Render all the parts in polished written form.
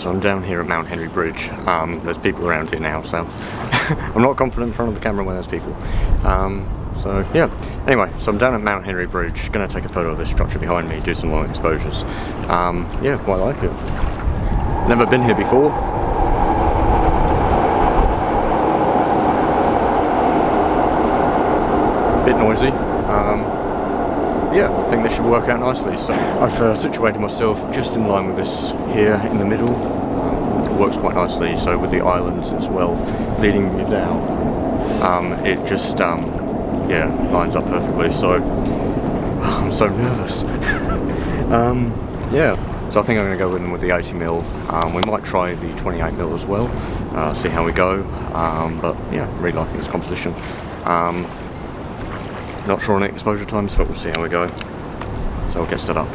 So I'm down here at Mount Henry Bridge. There's people around here now, so I'm not confident in front of the camera when there's people. So yeah, anyway, so I'm down at Mount Henry Bridge, going to take a photo of this structure behind me, do some long exposures. Yeah, quite like it. Never been here before. Bit noisy. Yeah, I think this should work out nicely. So I've situated myself just in line with this here in the middle. It works quite nicely, so with the islands as well leading me down, it just yeah, lines up perfectly. So I'm so nervous. Yeah, so I think I'm going to go with them with the 80mm. We might try the 28mm as well, see how we go. But yeah, really liking this composition. Not sure on exposure times, but we'll see how we go. So I'll get set up.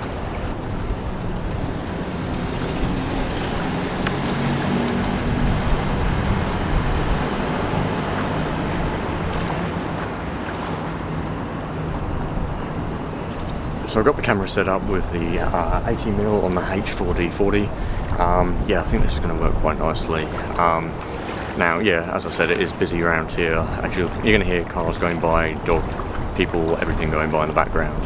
So I've got the camera set up with the 80mm on the H4D-40. Yeah, I think this is going to work quite nicely. Now, yeah, as I said, it is busy around here. Actually, you're going to hear cars going by, people, everything going by in the background.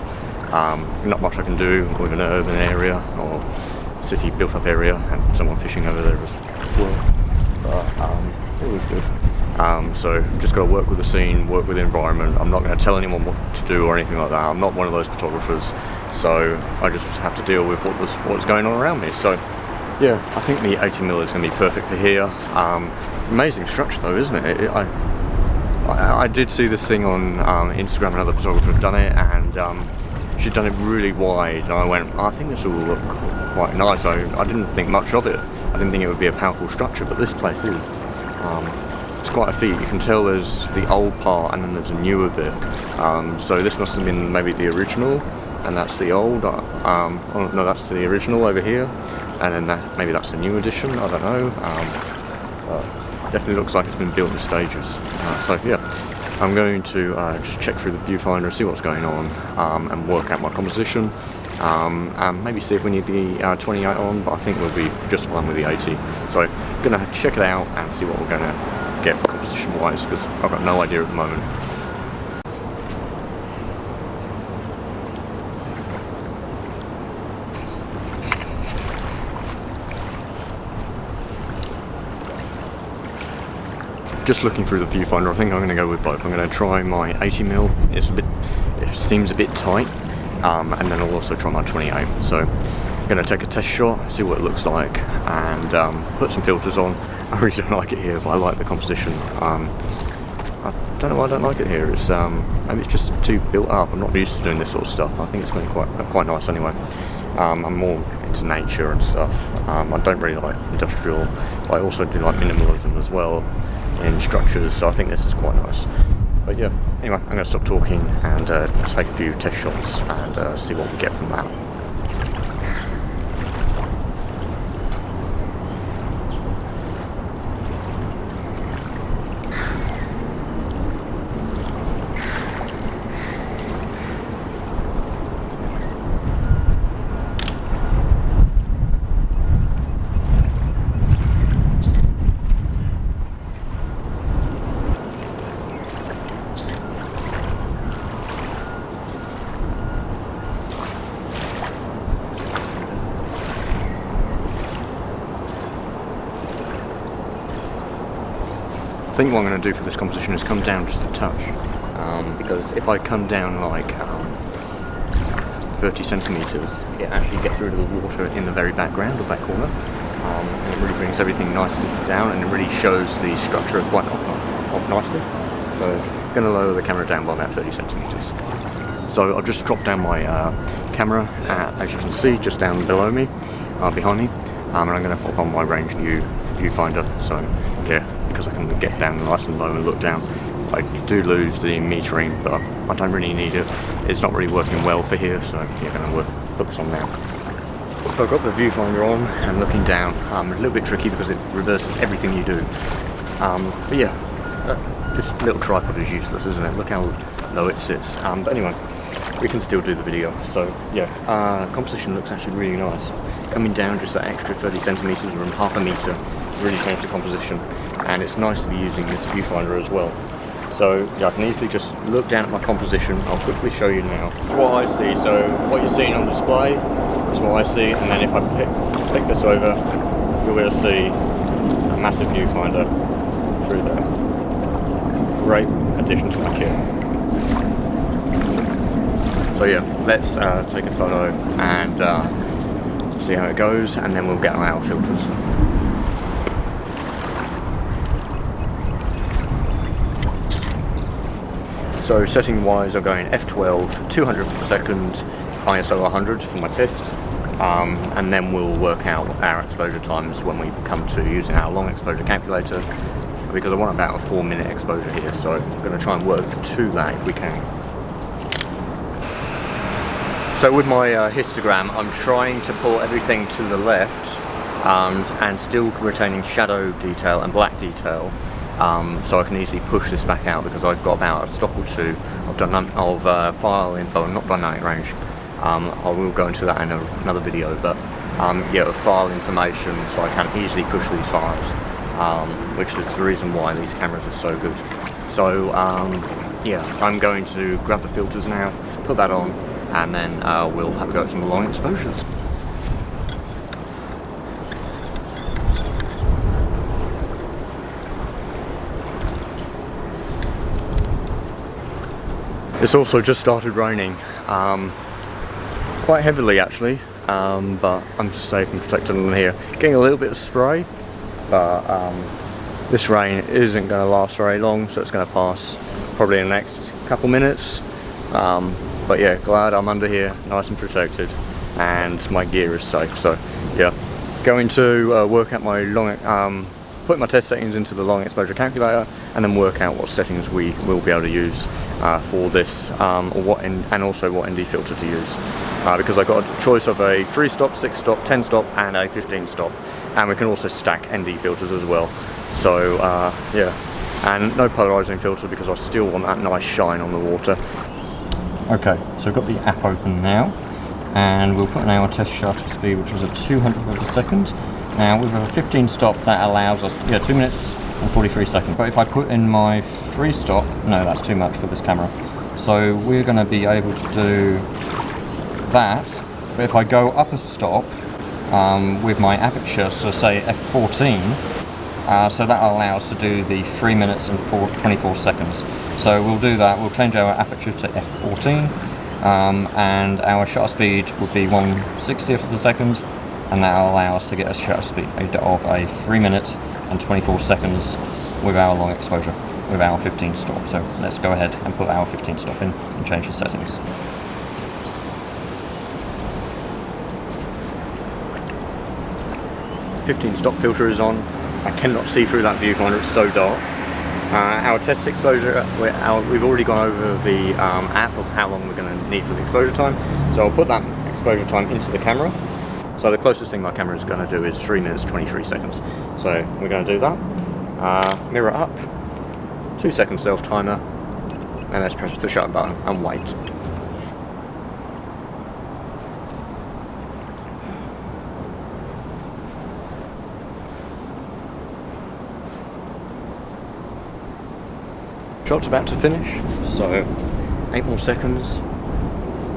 Not much I can do with an urban area or city built up area, and someone fishing over there as well. But it was good. So just got to work with the scene, work with the environment. I'm not going to tell anyone what to do or anything like that. I'm not one of those photographers, so I just have to deal with what's going on around me. So yeah, I think the 80mm is going to be perfect for here. Amazing structure though, isn't it? I did see this thing on Instagram, another photographer had done it, and she'd done it really wide, and I went, I think this will look quite nice. I didn't think much of it. I didn't think it would be a powerful structure, but this place is. It's quite a feat. You can tell there's the old part and then there's a newer bit. So this must have been maybe the original, and that's the old. Oh, no, that's the original over here, and then maybe that's the new edition. I don't know. Definitely looks like it's been built in stages. So yeah, I'm going to just check through the viewfinder, see what's going on, and work out my composition. And maybe see if we need the 28 on, but I think we'll be just fine with the 80. So I'm going to check it out and see what we're going to get composition wise, because I've got no idea at the moment. Just looking through the viewfinder, I think I'm going to go with both. I'm going to try my 80mm. It seems a bit tight, and then I'll also try my 28. So I'm going to take a test shot, see what it looks like, and put some filters on. I really don't like it here, but I like the composition. I don't know why I don't like it here. It's maybe it's just too built up. I'm not used to doing this sort of stuff. I think it's going to be quite nice anyway. I'm more into nature and stuff. I don't really like industrial, but I also do like minimalism as well in structures, so I think this is quite nice. But yeah, anyway, I'm going to stop talking and take a few test shots and see what we get from that. I think what I'm going to do for this composition is come down just a touch, because if I come down like 30 centimeters, it actually gets rid of the water in the very background of that corner, and it really brings everything nicely down, and it really shows the structure quite off nicely. So I'm going to lower the camera down by about 30 centimeters. So I've just dropped down my camera, as you can see, just down below me, behind me, and I'm going to pop on my range viewfinder. So yeah, because I can get down nice and low and look down. I do lose the metering, but I don't really need it. It's not really working well for here, so yeah, I'm going to put this on now. So I've got the viewfinder on and looking down. A little bit tricky because it reverses everything you do. But yeah, this little tripod is useless, isn't it? Look how low it sits. But anyway, we can still do the video. So yeah, composition looks actually really nice. coming down just that extra 30 centimeters or half a meter really changed the composition, and it's nice to be using this viewfinder as well. So yeah, I can easily just look down at my composition. I'll quickly show you now what I see. So what you're seeing on display is what I see, and then if I click this over, you'll be able to see a massive viewfinder through there. Great addition to my kit. So yeah, let's take a photo and see how it goes, and then we'll get our filters. So setting wise, I'm going f12, 200 per second, ISO 100 for my test, and then we'll work out our exposure times when we come to using our long exposure calculator, because I want about a 4-minute exposure here, so I'm going to try and work to that if we can. So with my histogram, I'm trying to pull everything to the left and still retaining shadow detail and black detail. So I can easily push this back out, because I've got about a stop or two of file info and not dynamic range. I will go into that in another video, but yeah, file information, so I can easily push these files, which is the reason why these cameras are so good. So yeah, I'm going to grab the filters now, put that on, and then we'll have a go at some long exposures. It's also just started raining, quite heavily actually, but I'm safe and protected in here. Getting a little bit of spray, but this rain isn't going to last very long, so it's going to pass probably in the next couple minutes. But yeah, glad I'm under here, nice and protected, and my gear is safe. So yeah, going to work out my long, put my test settings into the long exposure calculator, and then work out what settings we will be able to use for this, and also what ND filter to use, because I got a choice of a 3-stop, 6-stop, 10-stop, and a 15-stop, and we can also stack ND filters as well. So yeah, and no polarizing filter, because I still want that nice shine on the water. Okay, so I've got the app open now, and we'll put in our test shutter speed, which was at 200 of a second. Now with a 15-stop, that allows us to, 2 minutes and 43 seconds. But if I put in my 3-stop, no, that's too much for this camera. So we're going to be able to do that. But if I go up a stop with my aperture, so say f14, so that allows us to do the 3 minutes and 24 seconds. So we'll do that. We'll change our aperture to f14, and our shutter speed would be 1/60th of a second, and that will allow us to get a shutter speed of a 3 minute and 24 seconds with our long exposure, with our 15 stop. So let's go ahead and put our 15 stop in and change the settings. .15 stop filter is on. I cannot see through that viewfinder, it's so dark. Our test exposure, we've already gone over the app of how long we're going to need for the exposure time. So I'll put that exposure time into the camera. So the closest thing my camera is going to do is 3 minutes 23 seconds. So we're going to do that. Mirror up, 2 second self timer, and let's press the shutter button and wait. Shot's about to finish, so 8 more seconds.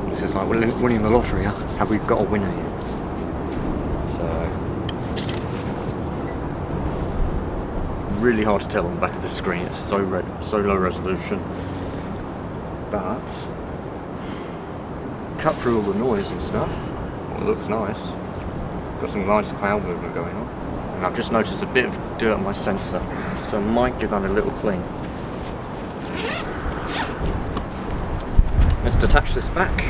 This is like winning the lottery, huh? Have we got a winner here? Really hard to tell on the back of the screen, it's so low resolution, but cut through all the noise and stuff. Well, it looks nice. Got some nice cloud movement going on, and I've just noticed a bit of dirt on my sensor, so I might give that a little clean. Let's detach this back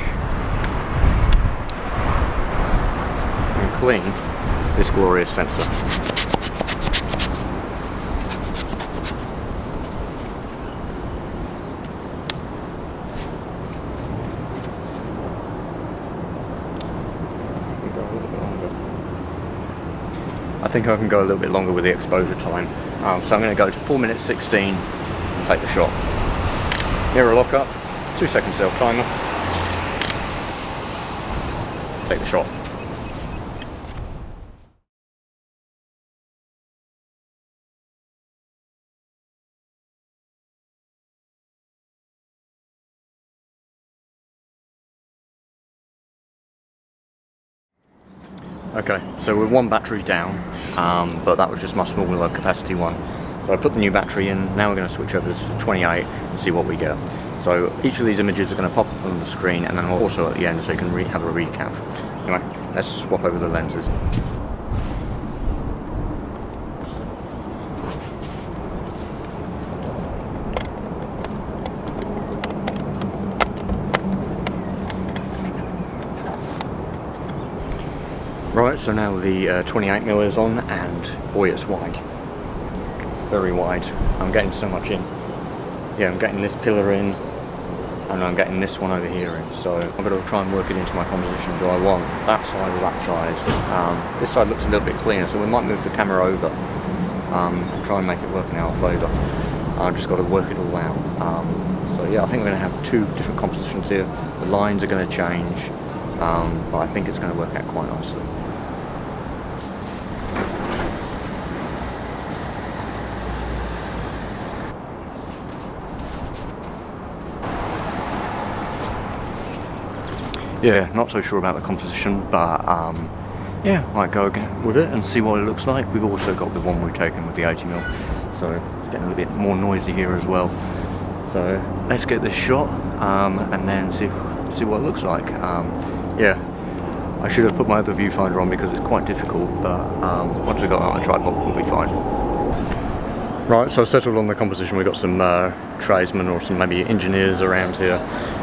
and clean this glorious sensor. I think I can go a little bit longer with the exposure time, so I'm going to go to 4 minutes 16 and take the shot. Mirror lock up, 2 second self timer, take the shot. Okay, so we're one battery down, but that was just my smaller capacity one. So I put the new battery in, now we're going to switch over to 28 and see what we get. So each of these images are going to pop up on the screen, and then also at the end so you can have a recap. Anyway, let's swap over the lenses. Right, so now the 28mm is on, and boy, it's wide. Very wide. I'm getting so much in. Yeah, I'm getting this pillar in, and I'm getting this one over here in. So I'm going to try and work it into my composition. Do I want that side or that side? This side looks a little bit cleaner, so we might move the camera over and try and make it work in our favour. I've just got to work it all out. So yeah, I think we're going to have two different compositions here. The lines are going to change, but I think it's going to work out quite nicely. Yeah, not so sure about the composition, but yeah, might go with it and see what it looks like. We've also got the one we've taken with the 80mm, so it's getting a little bit more noisy here as well. So let's get this shot and then see what it looks like. Yeah, I should have put my other viewfinder on because it's quite difficult, but once we've got that on the tripod, we'll be fine. Right, so I settled on the composition. We've got some tradesmen or some maybe engineers around here,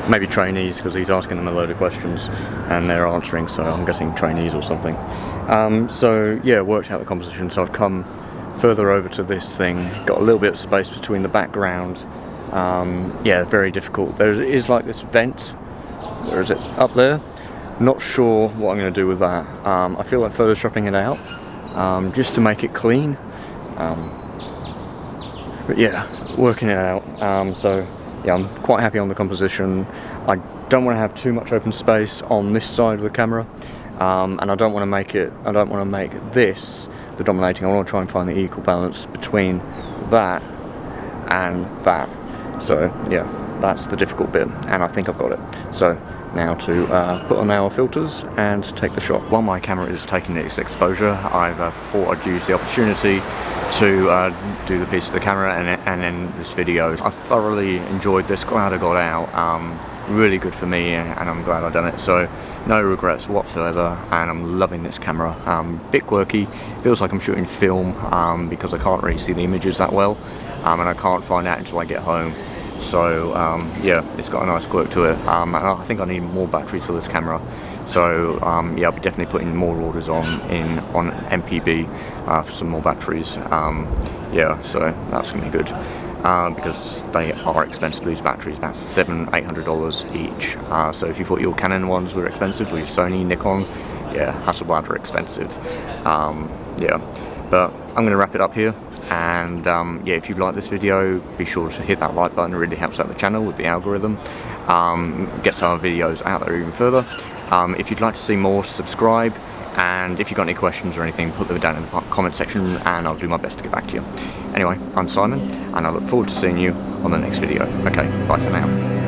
maybe trainees, because he's asking them a load of questions and they're answering, so I'm guessing trainees or something. So yeah, worked out the composition, so I've come further over to this thing, got a little bit of space between the background. Yeah, very difficult. There is like this vent, where is it, up there? Not sure what I'm going to do with that. I feel like photoshopping it out, just to make it clean. But yeah, working it out. So yeah, I'm quite happy on the composition. I don't want to have too much open space on this side of the camera, and I don't want to make this the dominating. I want to try and find the equal balance between that and that. So yeah, that's the difficult bit, and I think I've got it. So now to put on our filters and take the shot. While my camera is taking its exposure, I've thought I'd use the opportunity to do the piece of the camera and then this video. I thoroughly enjoyed this, glad I got out. Really good for me, and I'm glad I've done it. So no regrets whatsoever, and I'm loving this camera. Bit quirky, feels like I'm shooting film because I can't really see the images that well, and I can't find out until I get home. So yeah, it's got a nice quirk to it, and I think I need more batteries for this camera. So yeah, I'll be definitely putting more orders on MPB for some more batteries. Yeah, so that's gonna be good because they are expensive, these batteries, about $700-800 each. So if you thought your Canon ones were expensive, or your Sony, Nikon, yeah, Hasselblad are expensive. Yeah, but I'm gonna wrap it up here. And yeah, if you like this video, be sure to hit that like button. It really helps out the channel with the algorithm. Gets our videos out there even further. If you'd like to see more, subscribe. And if you've got any questions or anything, put them down in the comment section and I'll do my best to get back to you. Anyway, I'm Simon, and I look forward to seeing you on the next video. Okay, bye for now.